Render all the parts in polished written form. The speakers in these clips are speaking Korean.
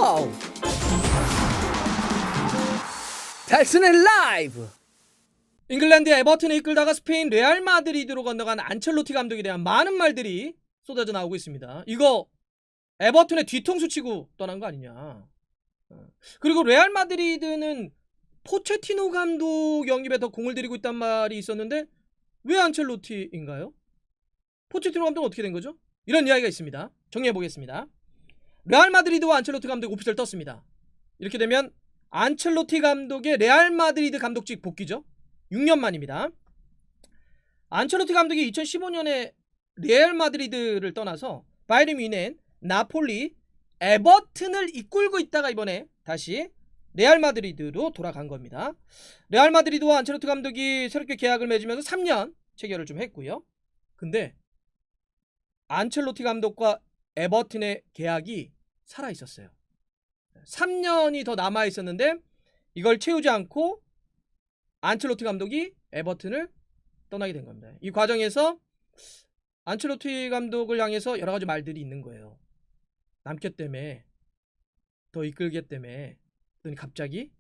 go! 달슨의 라이브! 잉글랜드 에버튼을 이끌다가 스페인 레알 마드리드로 건너간 안첼로티 감독에 대한 많은 말들이 쏟아져 나오고 있습니다. 이거 에버튼의 뒤통수 치고 떠난 거 아니냐. 그리고 레알 마드리드는 포체티노 감독 영입에 더 공을 들이고 있단 말이 있었는데 왜 안첼로티인가요? 포체티노 감독은 어떻게 된 거죠? 이런 이야기가 있습니다. 정리해 보겠습니다. 레알 마드리드와 안첼로티 감독 오피셜 떴습니다. 이렇게 되면 안첼로티 감독의 레알 마드리드 감독직 복귀죠. 6년 만입니다. 안첼로티 감독이 2015년에 레알 마드리드를 떠나서 바이에른 뮌헨, 나폴리, 에버튼을 이끌고 있다가 이번에 다시 레알 마드리드로 돌아간 겁니다. 레알 마드리드와 안첼로티 감독이 새롭게 계약을 맺으면서 3년 체결을 좀 했고요. 근데 안첼로티 감독과 에버튼의 계약이 살아있었어요. 3년이 더 남아있었는데 이걸 채우지 않고 안첼로티 감독이 에버튼을 떠나게 된 겁니다. 이 과정에서 안첼로티 감독을 향해서 여러 가지 말들이 있는 거예요. 남겼다며, 더 이끌겠다며, 그러더니 갑자기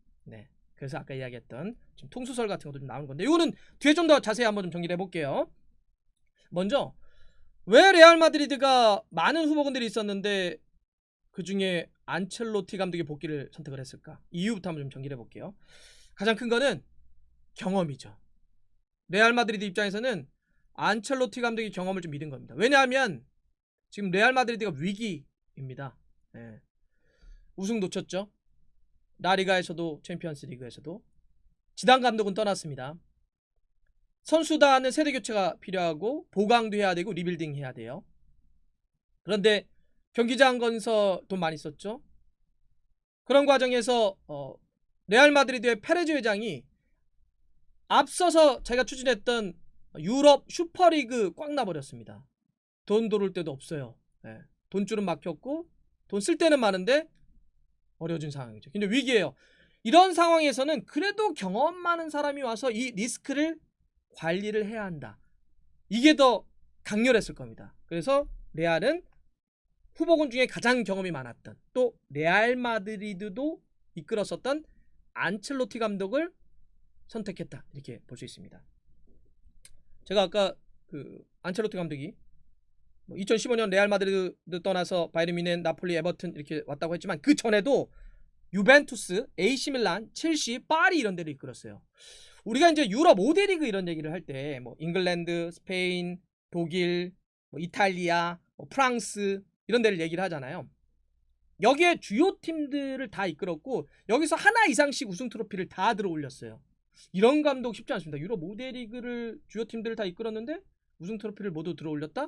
그래서 아까 이야기했던 지금 통수설 같은 것도 좀 나오는 건데 이거는 뒤에 좀 더 자세히 한번 좀 정리를 해볼게요. 먼저 왜 레알 마드리드가 많은 후보군들이 있었는데 그 중에 안첼로티 감독의 복귀를 선택을 했을까? 이유부터 한번 좀 정리를 해볼게요. 가장 큰 거는 경험이죠. 레알 마드리드 입장에서는 안첼로티 감독의 경험을 좀 믿은 겁니다. 왜냐하면 지금 레알 마드리드가 위기입니다. 우승 놓쳤죠. 라리가에서도 챔피언스 리그에서도. 지단 감독은 떠났습니다. 선수단은 세대교체가 필요하고 보강도 해야 되고 리빌딩 해야 돼요. 그런데 경기장 건설 돈 많이 썼죠. 그런 과정에서 레알 마드리드의 페레즈 회장이 앞서서 자기가 추진했던 유럽 슈퍼리그 꽉 나버렸습니다. 돈 돌을 데도 없어요. 돈줄은 막혔고 돈 쓸 때는 많은데 어려워진 상황이죠. 근데 위기예요. 이런 상황에서는 그래도 경험 많은 사람이 와서 이 리스크를 관리를 해야 한다. 이게 더 강렬했을 겁니다. 그래서 레알은 후보군 중에 가장 경험이 많았던 또 레알 마드리드도 이끌었었던 안첼로티 감독을 선택했다. 이렇게 볼 수 있습니다. 제가 아까 그 안첼로티 감독이 2015년 레알 마드리드 떠나서 바이에른 뮌헨, 나폴리, 에버튼 이렇게 왔다고 했지만 그 전에도 유벤투스, AC 밀란, 첼시, 파리 이런 데를 이끌었어요. 우리가 이제 유럽 5대 리그 이런 얘기를 할 때 잉글랜드, 스페인, 독일, 이탈리아, 프랑스 이런 데를 얘기를 하잖아요. 여기에 주요 팀들을 다 이끌었고 여기서 하나 이상씩 우승 트로피를 다 들어 올렸어요. 이런 감독 쉽지 않습니다. 유럽 5대 리그를 주요 팀들을 다 이끌었는데 우승 트로피를 모두 들어 올렸다?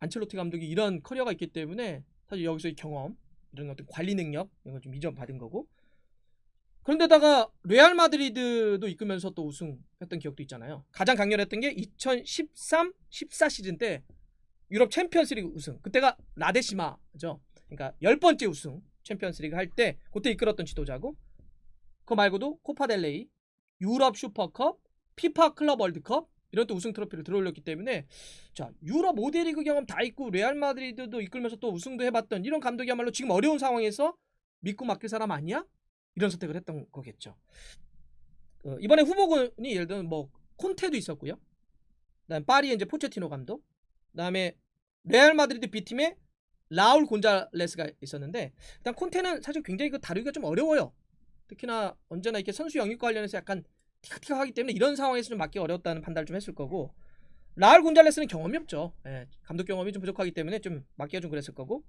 안첼로티 감독이 이런 커리어가 있기 때문에 사실 여기서의 경험, 이런 어떤 관리 능력 이런 걸 좀 인정받은 거고. 그런데다가 레알 마드리드도 이끌면서 또 우승했던 기억도 있잖아요. 가장 강렬했던 게 2013-14 시즌 때 유럽 챔피언스리그 우승. 그때가 라데시마죠. 그러니까 10번째 우승 챔피언스리그 할 때 그때 이끌었던 지도자고. 그거 말고도 코파델레이, 유럽 슈퍼컵, 피파 클럽 월드컵 이런 또 우승 트로피를 들어올렸기 때문에 자 유럽 5대 리그 경험 다 있고 레알 마드리드도 이끌면서 또 우승도 해봤던 이런 감독이야말로 지금 어려운 상황에서 믿고 맡길 사람 아니야? 이런 선택을 했던 거겠죠. 이번에 후보군이 예를 들면 콘테도 있었고요. 그다음 파리의 이제 포체티노 감독, 그다음에 레알 마드리드 B팀에 라울 곤잘레스가 있었는데 일단 콘테는 사실 굉장히 다루기가 좀 어려워요. 특히나 언제나 이렇게 선수 영입 관련해서 약간 티격태격하기 때문에 이런 상황에서 좀 맡기 어려웠다는 판단을 좀 했을 거고, 라울 곤잘레스는 경험이 없죠. 감독 경험이 좀 부족하기 때문에 좀 맡기가 좀 그랬을 거고,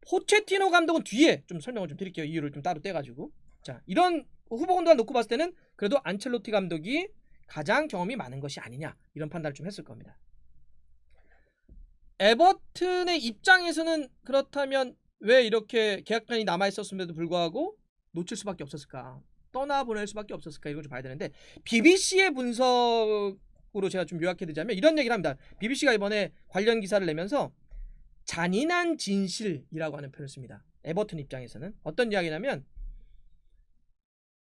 포체티노 감독은 뒤에 좀 설명을 좀 드릴게요. 이유를 좀 따로 떼가지고. 자, 이런 후보군들 놓고 봤을 때는 그래도 안첼로티 감독이 가장 경험이 많은 것이 아니냐 이런 판단을 좀 했을 겁니다. 에버튼의 입장에서는 그렇다면 왜 이렇게 계약권이 남아있었음에도 불구하고 놓칠 수밖에 없었을까, 떠나보낼 수밖에 없었을까, 이걸 좀 봐야 되는데 BBC의 분석으로 제가 좀 요약해드리자면 이런 얘기를 합니다. BBC가 이번에 관련 기사를 내면서 잔인한 진실이라고 하는 표현을 씁니다. 에버튼 입장에서는 어떤 이야기냐면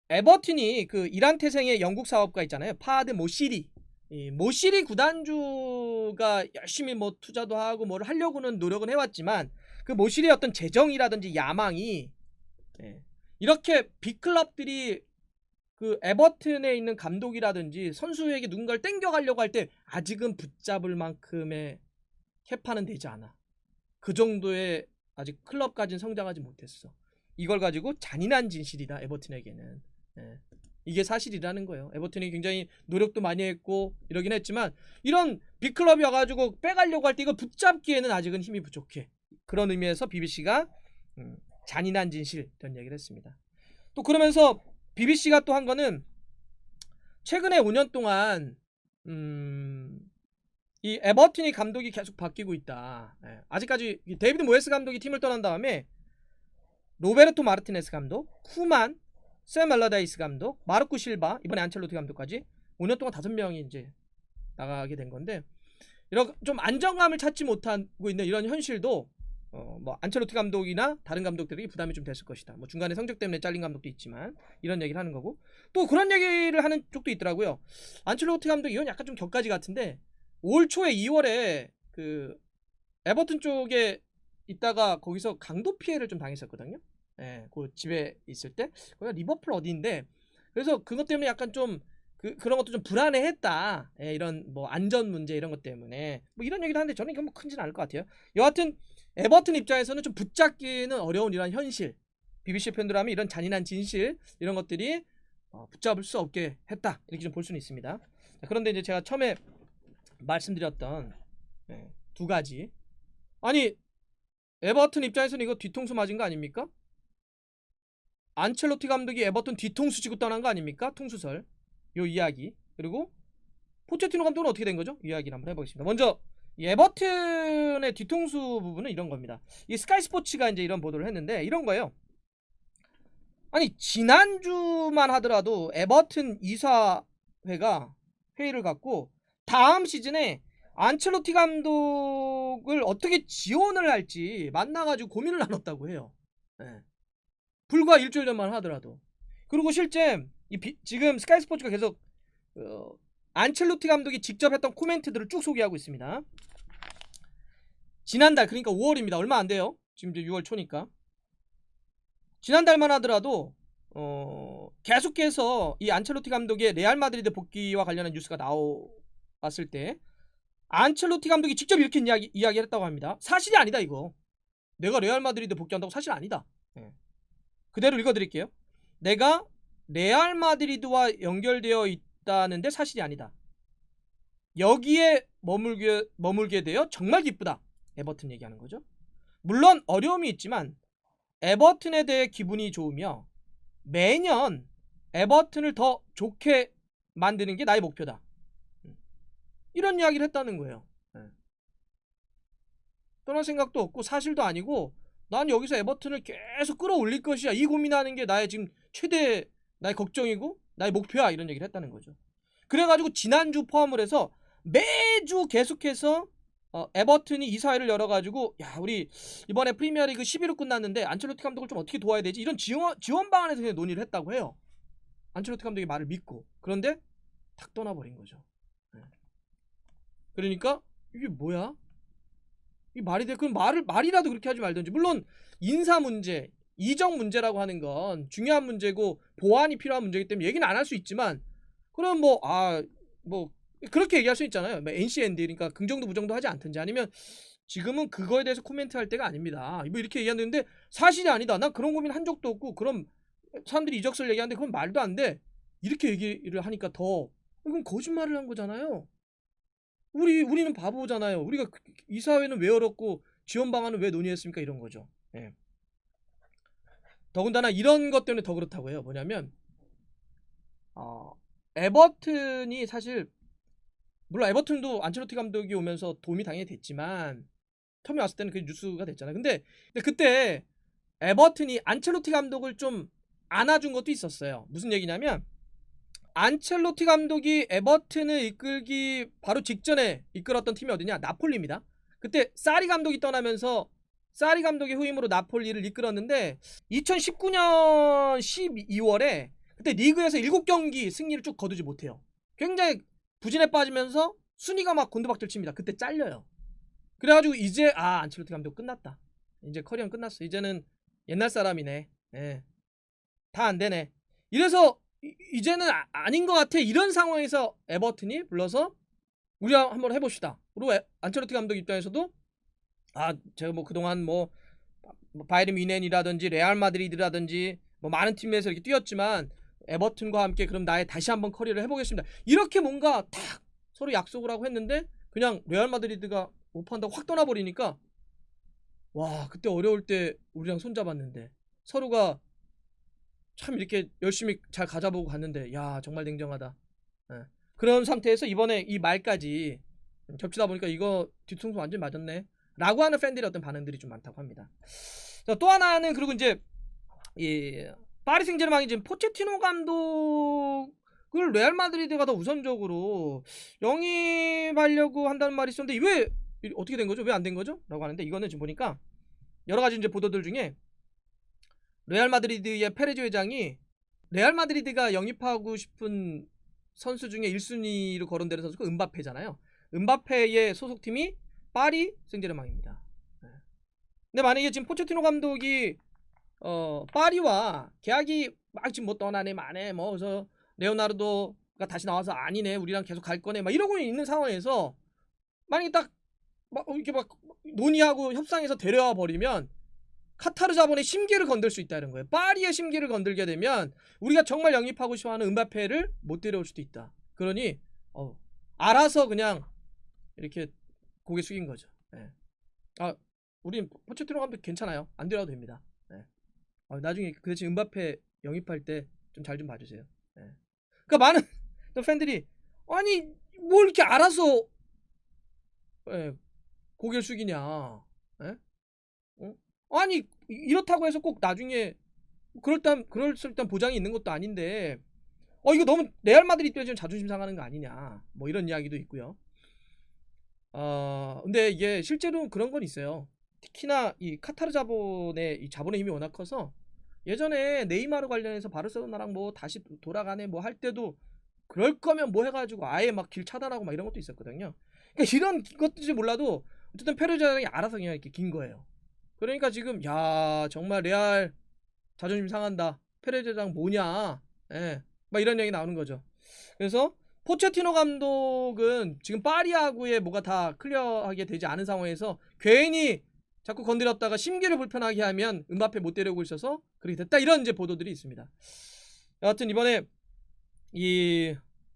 에버튼이 그 이란 태생의 영국 사업가 있잖아요. 파하드 모시리, 이 모시리 구단주가 열심히 뭐 투자도 하고 뭐를 하려고는 노력은 해왔지만 그 모시리의 어떤 재정이라든지 야망이 이렇게 빅클럽들이 그 에버튼에 있는 감독이라든지 선수에게 누군가를 땡겨가려고 할 때 아직은 붙잡을 만큼의 캐파는 되지 않아. 그 정도의 아직 클럽까지는 성장하지 못했어. 이걸 가지고 잔인한 진실이다, 에버튼에게는. 이게 사실이라는 거예요. 에버튼이 굉장히 노력도 많이 했고 이러긴 했지만 이런 빅클럽이 와가지고 빼가려고 할 때 이걸 붙잡기에는 아직은 힘이 부족해. 그런 의미에서 BBC가 잔인한 진실 이런 얘기를 했습니다. 또 그러면서 BBC가 또 한 거는 최근에 5년 동안 이 에버튼이 감독이 계속 바뀌고 있다. 아직까지 데이비드 모예스 감독이 팀을 떠난 다음에 로베르토 마르티네스 감독, 쿠만, 샘 알라다이스 감독, 마르코 실바, 이번에 안첼로티 감독까지 5년 동안 5명이 이제 나가게 된 건데 이런 좀 안정감을 찾지 못하고 있는 이런 현실도 뭐 안첼로티 감독이나 다른 감독들이 부담이 좀 됐을 것이다. 뭐 중간에 성적 때문에 잘린 감독도 있지만 이런 얘기를 하는 거고 또 그런 얘기를 하는 쪽도 있더라고요. 안첼로티 감독 이건 약간 좀 격가지 같은데 올 초에 2월에 그 에버튼 쪽에 있다가 거기서 강도 피해를 좀 당했었거든요. 그 집에 있을 때 거기가 리버풀 어디인데 그래서 그것 때문에 약간 좀 그런 것도 좀 불안해했다. 이런 뭐 안전 문제 이런 것 때문에 뭐 이런 얘기를 하는데 저는 이건 뭐 크진 않을 것 같아요. 여하튼 에버튼 입장에서는 좀 붙잡기는 어려운 이런 현실, BBC 팬들 하면 이런 잔인한 진실 이런 것들이 붙잡을 수 없게 했다 이렇게 좀 볼 수는 있습니다. 자, 그런데 이제 제가 처음에 말씀드렸던 두 가지 아니 에버튼 입장에서는 이거 뒤통수 맞은 거 아닙니까? 안첼로티 감독이 에버튼 뒤통수 치고 떠난 거 아닙니까? 통수설 요 이야기. 그리고 포체티노 감독은 어떻게 된 거죠? 이야기를 한번 해보겠습니다. 먼저 이 에버튼의 뒤통수 부분은 이런 겁니다. 이 스카이 스포츠가 이제 이런 보도를 했는데 이런 거예요. 아니 지난주만 하더라도 에버튼 이사회가 회의를 갖고 다음 시즌에 안첼로티 감독을 어떻게 지원을 할지 만나가지고 고민을 나눴다고 해요. 불과 일주일 전만 하더라도. 그리고 실제 지금 스카이 스포츠가 계속 안첼로티 감독이 직접 했던 코멘트들을 쭉 소개하고 있습니다. 지난달 그러니까 5월입니다. 얼마 안 돼요. 지금 이제 6월 초니까. 지난달만 하더라도 계속해서 이 안첼로티 감독의 레알 마드리드 복귀와 관련한 뉴스가 나왔을 때 안첼로티 감독이 직접 이렇게 이야기를 했다고 합니다. 사실이 아니다 이거. 내가 레알 마드리드 복귀한다고 사실 아니다. 그대로 읽어드릴게요. 내가 레알 마드리드와 연결되어 있다는데 사실이 아니다. 여기에 머물게 되어 정말 기쁘다. 에버튼 얘기하는 거죠. 물론 어려움이 있지만 에버튼에 대해 기분이 좋으며 매년 에버튼을 더 좋게 만드는 게 나의 목표다. 이런 이야기를 했다는 거예요. 떠날 생각도 없고 사실도 아니고 난 여기서 에버튼을 계속 끌어올릴 것이야. 이 고민하는 게 나의 지금 최대 나의 걱정이고 나의 목표야. 이런 얘기를 했다는 거죠. 그래가지고 지난주 포함을 해서 매주 계속해서 에버튼이 이사회를 열어가지고 야 우리 이번에 프리미어리그 11호 끝났는데 안첼로티 감독을 좀 어떻게 도와야 되지? 이런 지원 방안에 대해서 논의를 했다고 해요. 안첼로티 감독의 말을 믿고. 그런데 탁 떠나버린 거죠. 그러니까 이게 뭐야? 이 말이 돼? 그럼 말이라도 그렇게 하지 말든지. 물론 인사 문제, 이적 문제라고 하는 건 중요한 문제고 보완이 필요한 문제이기 때문에 얘기는 안 할 수 있지만 그럼 뭐 그렇게 얘기할 수 있잖아요. 뭐 NCND 그러니까 긍정도 부정도 하지 않든지 아니면 지금은 그거에 대해서 코멘트할 때가 아닙니다. 뭐 이렇게 얘기하는데 사실이 아니다. 난 그런 고민 한 적도 없고 그럼 사람들이 이적설 얘기하는데 그건 말도 안 돼. 이렇게 얘기를 하니까 더 이건 거짓말을 한 거잖아요. 우리는 바보잖아요. 우리가 이사회는 왜 열었고 지원 방안은 왜 논의했습니까? 이런 거죠. 더군다나 이런 것 때문에 더 그렇다고 해요. 뭐냐면 에버튼이 사실 물론 에버튼도 안첼로티 감독이 오면서 도움이 당연히 됐지만 텀이 왔을 때는 그게 뉴스가 됐잖아요. 근데 그때 에버튼이 안첼로티 감독을 좀 안아준 것도 있었어요. 무슨 얘기냐면 안첼로티 감독이 에버튼을 이끌기 바로 직전에 이끌었던 팀이 어디냐? 나폴리입니다. 그때 사리 감독이 떠나면서 사리 감독의 후임으로 나폴리를 이끌었는데 2019년 12월에 그때 리그에서 7경기 승리를 쭉 거두지 못해요. 굉장히 부진에 빠지면서 순위가 막 곤두박질 칩니다. 그때 잘려요. 그래가지고 이제 안첼로티 감독 끝났다. 이제 커리어는 끝났어. 이제는 옛날 사람이네. 예. 다 안 되네. 이래서 이제는 아닌 것 같아. 이런 상황에서 에버튼이 불러서 우리가 한번 해봅시다. 그리고 안첼로티 감독 입장에서도 제가 뭐 그동안 뭐 바이에른 뮌헨이라든지 레알 마드리드라든지 뭐 많은 팀에서 이렇게 뛰었지만 에버튼과 함께 그럼 나의 다시 한번 커리어를 해보겠습니다. 이렇게 뭔가 탁 서로 약속을 하고 했는데 그냥 레알 마드리드가 오퍼한다고 확 떠나버리니까 와, 그때 어려울 때 우리랑 손잡았는데 서로가 참 이렇게 열심히 잘 가져보고 갔는데 야, 정말 냉정하다. 예. 그런 상태에서 이번에 이 말까지 겹치다 보니까 이거 뒤통수 완전 맞았네 라고 하는 팬들의 어떤 반응들이 좀 많다고 합니다. 자, 또 하나는 그리고 이제 이 파리 생제르맹이 지금 포체티노 감독을 레알 마드리드가 더 우선적으로 영입하려고 한다는 말이 있었는데 왜 어떻게 된 거죠? 왜 안 된 거죠? 라고 하는데 이거는 지금 보니까 여러 가지 이제 보도들 중에 레알 마드리드의 페레즈 회장이 레알 마드리드가 영입하고 싶은 선수 중에 1순위로 거론되는 선수가 은바페잖아요. 은바페의 소속팀이 파리 생제르맹입니다. 근데 만약에 지금 포체티노 감독이 파리와 계약이 막 지금 뭐 떠나네 마네 뭐 그래서 레오나르도가 다시 나와서 아니네 우리랑 계속 갈 거네 막 이러고 있는 상황에서 만약에 딱 막 이렇게 막 논의하고 협상해서 데려와 버리면 카타르 자본의 심기를 건들 수 있다는 거예요. 파리의 심기를 건들게 되면 우리가 정말 영입하고 싶어하는 은바페를 못 데려올 수도 있다. 그러니 알아서 그냥 이렇게 고개 숙인 거죠. 네. 우린 포체티노 감독 괜찮아요. 안 데려와도 됩니다. 네. 나중에 그 대신 은바페 영입할 때 좀 잘 좀 봐주세요. 네. 그러니까 많은 팬들이 아니 뭘 이렇게 알아서 고개를 숙이냐? 예? 아니 이렇다고 해서 꼭 나중에 그럴 수 있다는 보장이 있는 것도 아닌데 이거 너무 레알 마드리드 때문에 자존심 상하는 거 아니냐? 뭐 이런 이야기도 있고요. 근데 이게 실제로 그런 건 있어요. 특히나 이 카타르 자본의 이 자본의 힘이 워낙 커서 예전에 네이마르 관련해서 바르셀로나랑 뭐 다시 돌아가네 뭐 할 때도 그럴 거면 뭐 해가지고 아예 막 길 차단하고 막 이런 것도 있었거든요. 그러니까 이런 것들이 몰라도 어쨌든 페르자장이 알아서 그냥 이렇게 긴 거예요. 그러니까 지금 야 정말 레알 자존심 상한다. 페르자장 뭐냐? 예, 막 이런 얘기 나오는 거죠. 그래서 포체티노 감독은 지금 파리하고의 뭐가 다 클리어하게 되지 않은 상황에서 괜히 자꾸 건드렸다가 심기를 불편하게 하면 은바페 못 데려오고 있어서 그렇게 됐다 이런 이제 보도들이 있습니다. 여하튼 이번에 이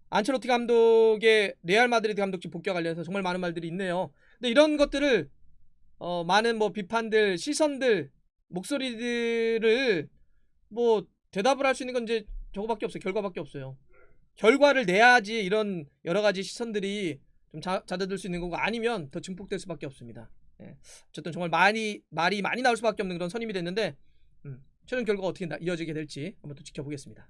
안첼로티 감독의 레알 마드리드 감독직 복귀와 관련해서 정말 많은 말들이 있네요. 근데 이런 것들을 많은 뭐 비판들, 시선들, 목소리들을 뭐 대답을 할 수 있는 건 이제 저거밖에 없어요. 결과밖에 없어요. 결과를 내야지 이런 여러 가지 시선들이 좀 잦아들 수 있는 거고 아니면 더 증폭될 수밖에 없습니다. 예. 어쨌든 정말 말이 많이 나올 수밖에 없는 그런 선임이 됐는데 최종 결과가 어떻게 이어지게 될지 한번 또 지켜보겠습니다.